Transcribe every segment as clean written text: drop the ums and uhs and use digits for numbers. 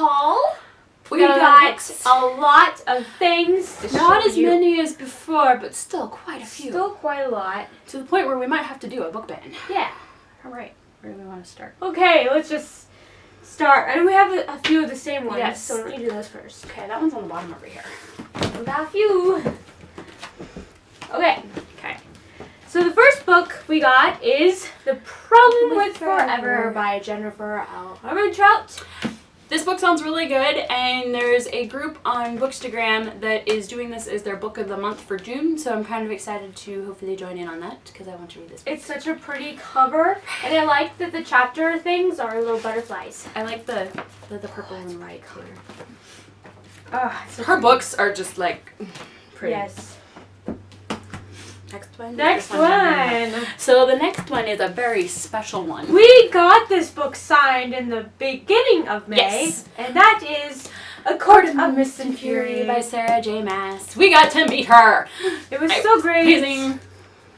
haul. We got a lot of things to Not show as you. many as before, but still quite a few. Still quite a lot. To the point where we might have to do a book ban. Yeah. All right. Where do we want to start? Okay, let's just start. And we have a few of the same ones. Yes. So let me do those first. Okay, that one's on the bottom over here. We got a few. Okay. Okay. So the first book we got is The Problem with Forever by Jennifer L. Armentrout. This book sounds really good, and there's a group on Bookstagram that is doing this as their book of the month for June, so I'm kind of excited to hopefully join in on that because I want to read this book. It's such a pretty cover, and I like that the chapter things are little butterflies. I like the purple and white color. So Her books are just like pretty. Yes. Next one. Next This one. one. So the next one is a very special one. We got this book signed in the beginning of May, Yes. and that is A Court of Mist and Fury by Sarah J. Maas. We got to meet her. It was so great. Amazing.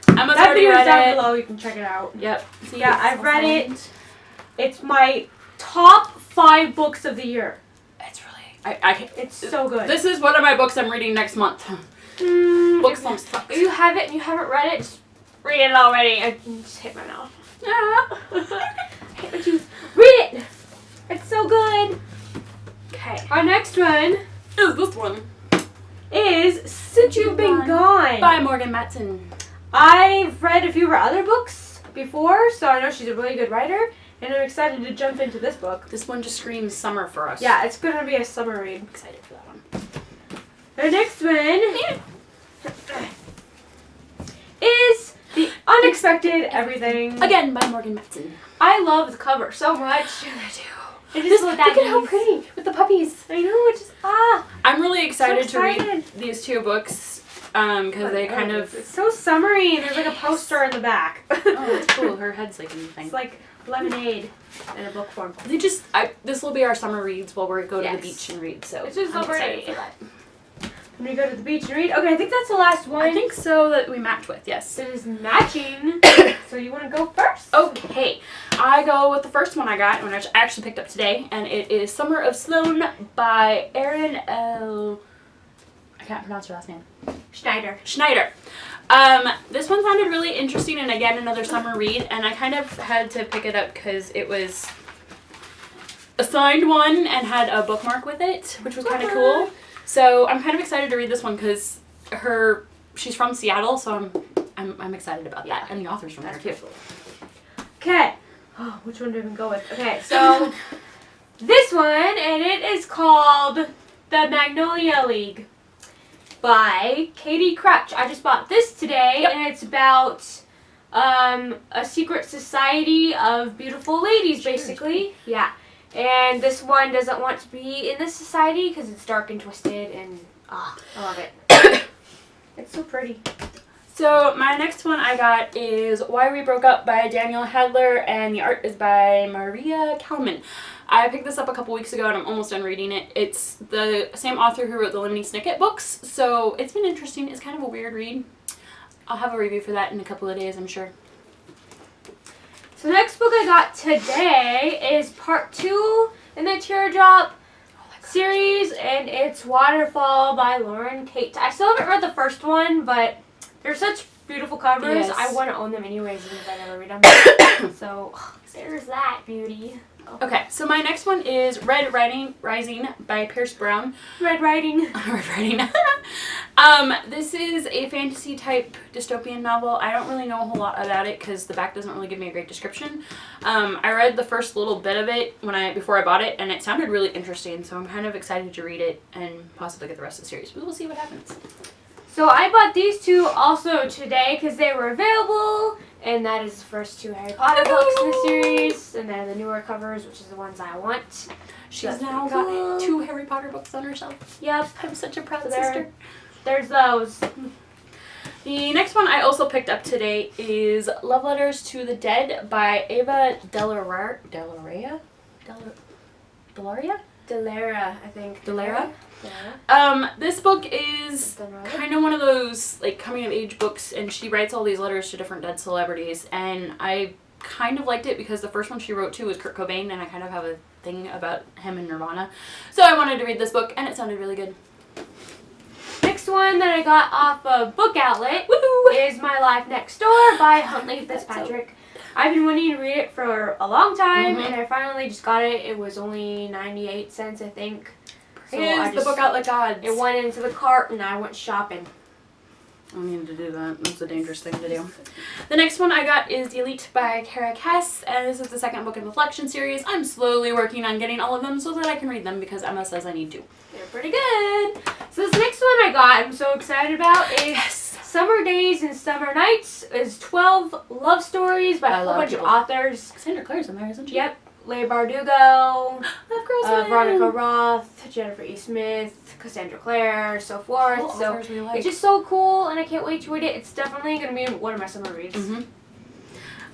Emma's That already video is read down it. below. You can check it out. Yep. See, Yeah, it's I've all read signed. it. It's my top 5 books of the year. It's really. It's so good. This is one of my books I'm reading next month. Books don't suck. If you have it and you haven't read it, just read it already. I just hit my mouth. Ah. I hate my teeth. Read it. It's so good. Okay. Our next one Is this one is Since You've Been Gone. by Morgan Matson. I've read a few of her other books before, so I know she's a really good writer, and I'm excited to jump into this book. This one just screams summer for us. Yeah, it's going to be a summer read. I'm excited for that one. Our next one is The Unexpected Everything. Again by Morgan Matson. I love the cover so much. I do. It is Look at how pretty with the puppies. I know, it's just, I'm really excited So to read excited. these two books because they kind of. It's so summery, and there's like a poster in the back. Oh, it's cool. Her head's like anything. It's like lemonade in a book form. They just. This will be our summer reads while we go to the Yes. beach and read. So It's just so I'm excited pretty. for that. When we go to the beach and read. Okay, I think that's the last one. I think so that we match with. Yes. It is matching. So you want to go first? Okay, I go with the first one I got, which I actually picked up today, and it is Summer of Sloan by Erin L. I can't pronounce her last name. Schneider. This one sounded really interesting, and again, another summer read, and I kind of had to pick it up because it was a signed one and had a bookmark with it, which was kind of cool. So I'm kind of excited to read this one because she's from Seattle, so I'm excited about that, and the author's from there too. Okay. Oh, which one do we even go with? Okay, so this one, and it is called The Magnolia League by Katie Crutch. I just bought this today, and it's about a secret society of beautiful ladies, basically. Yeah. And this one doesn't want to be in this society because it's dark and twisted, and I love it. It's so pretty. So my next one I got is Why We Broke Up by Danielle Hadler, and the art is by Maria Kalman. I picked this up a couple weeks ago and I'm almost done reading it. It's the same author who wrote the Lemony Snicket books, so it's been interesting. It's kind of a weird read. I'll have a review for that in a couple of days, I'm sure. So the next book I got today is part 2 in the Teardrop series, and it's Waterfall by Lauren Kate. I still haven't read the first one, but they're such beautiful covers. Yes. I want to own them anyways, even if I never read them. So there's that beauty. Okay, so my next one is Red Rising by Pierce Brown. Red Riding. Red Riding. This is a fantasy type dystopian novel. I don't really know a whole lot about it because the back doesn't really give me a great description. I read the first little bit of it before I bought it, and it sounded really interesting, so I'm kind of excited to read it and possibly get the rest of the series. But we'll see what happens. So I bought these two also today because they were available, and that is the first 2 Harry Potter books in the series, and then the newer covers, which is the ones I want. She's now got 2 Harry Potter books on her shelf. Yep. I'm such a proud So sister. There's those. The next one I also picked up today is Love Letters to the Dead by Ava Delaria? Delara, I think. Delara? Yeah. This book is kind of one of those like coming of age books, and she writes all these letters to different dead celebrities, and I kind of liked it because the first one she wrote to was Kurt Cobain, and I kind of have a thing about him and Nirvana. So I wanted to read this book, and it sounded really good. Next one that I got off of Book Outlet is My Life Next Door by Huntley Fitzpatrick. I've been wanting to read it for a long time, and I finally just got it. It was only 98 cents, I think. So the Book Outlet gods. It went into the cart, and I went shopping. I need to do that. That's a dangerous thing to do. The next one I got is The Elite by Kara Kess, and this is the second book in the Flexion series. I'm slowly working on getting all of them so that I can read them because Emma says I need to. They're pretty good. So this next one I got, I'm so excited about, is Summer Days and Summer Nights. Is 12 love stories by a whole bunch of authors. Cassandra Clare's in there, isn't she? Yep. Leigh Bardugo, Love Veronica Roth, Jennifer E. Smith, Cassandra Clare, so forth. Cool, so it's just so cool, and I can't wait to read it. It's definitely going to be one of my summer reads.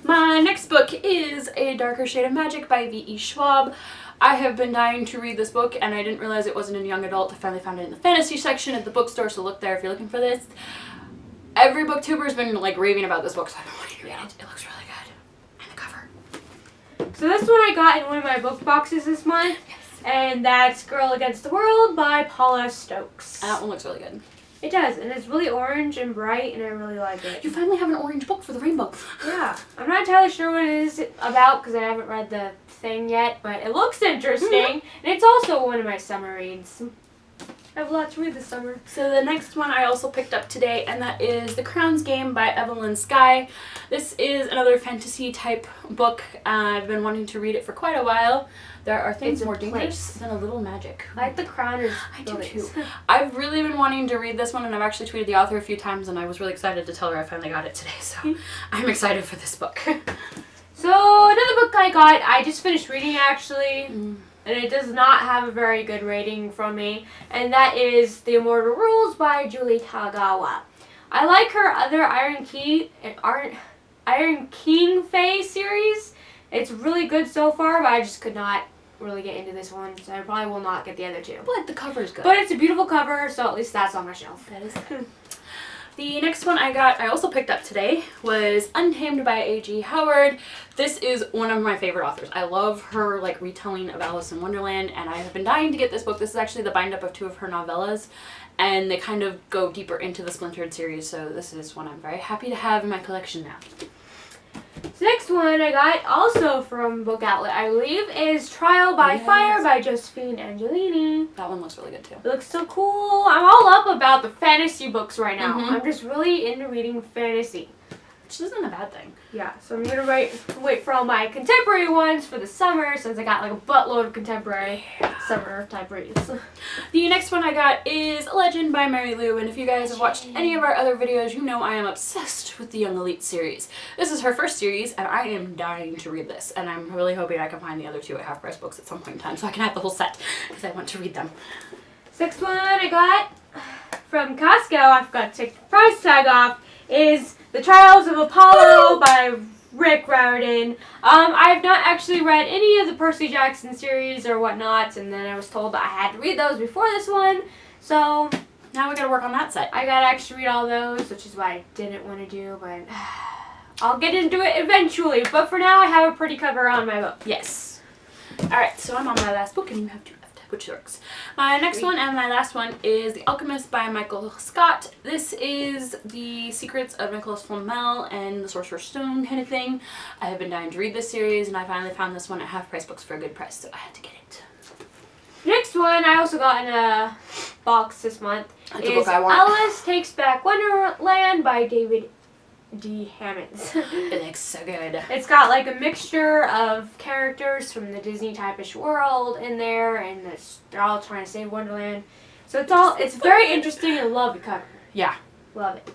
My next book is A Darker Shade of Magic by V.E. Schwab. I have been dying to read this book, and I didn't realize it wasn't in young adult. I finally found it in the fantasy section at the bookstore, so look there if you're looking for this. Every booktuber has been like raving about this book, so I've been wanting to read it. It looks really good. And the cover. So this one I got in one of my book boxes this month, and that's Girl Against the World by Paula Stokes. That one looks really good. It does, and it's really orange and bright, and I really like it. You finally have an orange book for the rainbow. Yeah. I'm not entirely sure what it is about because I haven't read the thing yet, but it looks interesting, and it's also one of my summer reads. I have a lot to read this summer. So the next one I also picked up today, and that is The Crown's Game by Evelyn Skye. This is another fantasy type book. I've been wanting to read it for quite a while. There are things more dangerous than a little magic. I like the crown is I do too. I've really been wanting to read this one, and I've actually tweeted the author a few times, and I was really excited to tell her I finally got it today, so I'm excited for this book. So another book I got, I just finished reading actually. And it does not have a very good rating from me, and that is The Immortal Rules by Julie Tagawa. I like her other Iron King Fae series. It's really good so far, but I just could not really get into this one, so I probably will not get the other two. But the cover's good. But it's a beautiful cover, so at least that's on my shelf. That is good. The next one I also picked up today was Untamed by A.G. Howard. This is one of my favorite authors. I love her like retelling of Alice in Wonderland, and I have been dying to get this book. This is actually the bind up of two of her novellas, and they kind of go deeper into the Splintered series, so this is one I'm very happy to have in my collection now. The next one I got also from Book Outlet, I believe, is Trial by Fire by Josephine Angelini. That one looks really good too. It looks so cool. I'm all up about the fantasy books right now. I'm just really into reading fantasy. Which isn't a bad thing. Yeah, so I'm going to wait for all my contemporary ones for the summer, since I got like a buttload of contemporary summer type reads. The next one I got is Legend by Mary Lou, and if you guys have watched any of our other videos, you know I am obsessed with the Young Elite series. This is her first series, and I am dying to read this, and I'm really hoping I can find the other two at Half Price Books at some point in time so I can have the whole set, because I want to read them. Next one I got from Costco, I forgot to take the price tag off, is The Trials of Apollo by Rick Riordan. I have not actually read any of the Percy Jackson series or whatnot, and then I was told that I had to read those before this one, so now we gotta work on that set. I gotta actually read all those, which is what I didn't want to do, but I'll get into it eventually. But for now, I have a pretty cover on my book. Yes. Alright, so I'm on my last book, and you have two left, which works. My next one and my last one is The Alchemist by Michael Scott. This is the secrets of Nicholas Flamel and the Sorcerer's Stone kind of thing. I have been dying to read this series, and I finally found this one at Half Price Books for a good price, so I had to get it. Next one I also got in a box this month is want. Alice Takes Back Wonderland by David D. Hammonds. It looks so good. It's got like a mixture of characters from the Disney type-ish world in there, and they're all trying to save Wonderland. So it's very interesting, and love the cover. Yeah. Love it.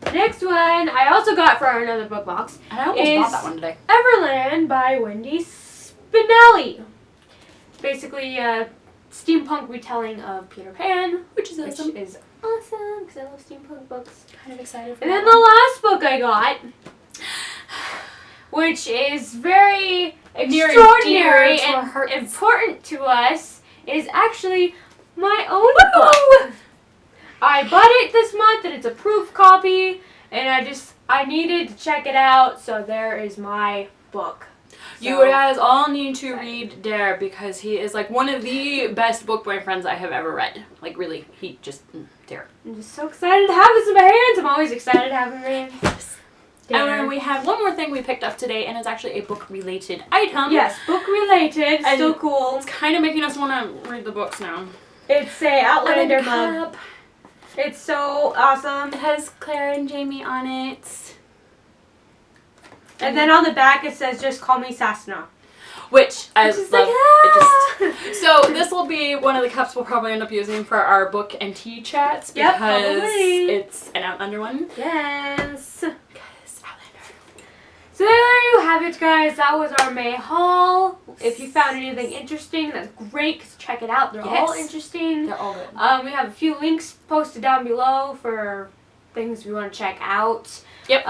The next one I also got for another book box. And I almost bought that one today. Everland by Wendy Spinelli. Basically a steampunk retelling of Peter Pan, Which is awesome. Which is awesome because I love steampunk books. Kind of excited for And that then the last book I got, which is very extraordinary and important to us, is actually my own book. I bought it this month, and it's a proof copy, and I needed to check it out, so there is my book. You So. guys all need to read Dare because he is like one of the best book boyfriends I have ever read. Like really, he just Dare. I'm just so excited to have this in my hands. I'm always excited to have it in my hands. Yes. And then we have one more thing we picked up today, and it's actually a book-related item. Yes, book-related. And Still cool. It's kind of making us want to read the books now. It's a Outlander And a mug. cup. It's so awesome. It has Claire and Jamie on it. And then on the back it says, "Just call me Sasna." Which I Which is love. like, It just so this will be one of the cups we'll probably end up using for our book and tea chats Yep, because probably. it's an Outlander one. Yes. Because Outlander. So there you have it, guys. That was our May haul. If you found anything interesting, that's great, because check it out. They're all Yes. interesting. They're all good. We have a few links posted down below for things we want to check out. Yep.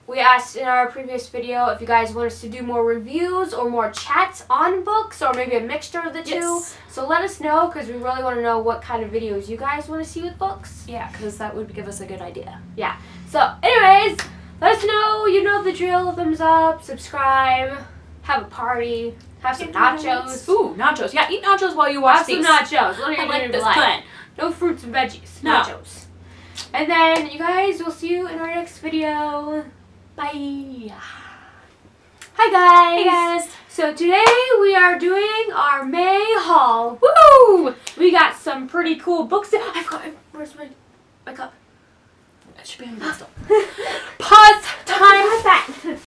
We asked in our previous video if you guys want us to do more reviews or more chats on books, or maybe a mixture of the two. Yes. So let us know, because we really want to know what kind of videos you guys want to see with books. Yeah, because that would give us a good idea. Yeah. So, anyways, let us know. You know the drill. Thumbs up, subscribe, have a party, have some nachos. Ooh, nachos. Yeah, eat nachos while you watch Have some these. nachos. What are I you like doing this life? plan. No fruits and veggies. No. Nachos. And then, you guys, we'll see you in our next video. Bye. Hi, guys. Hey, guys. So today we are doing our May haul. Woo! We got some pretty cool books. I've got. Where's my cup? It should be on the pedestal. Pause. Time. What's that?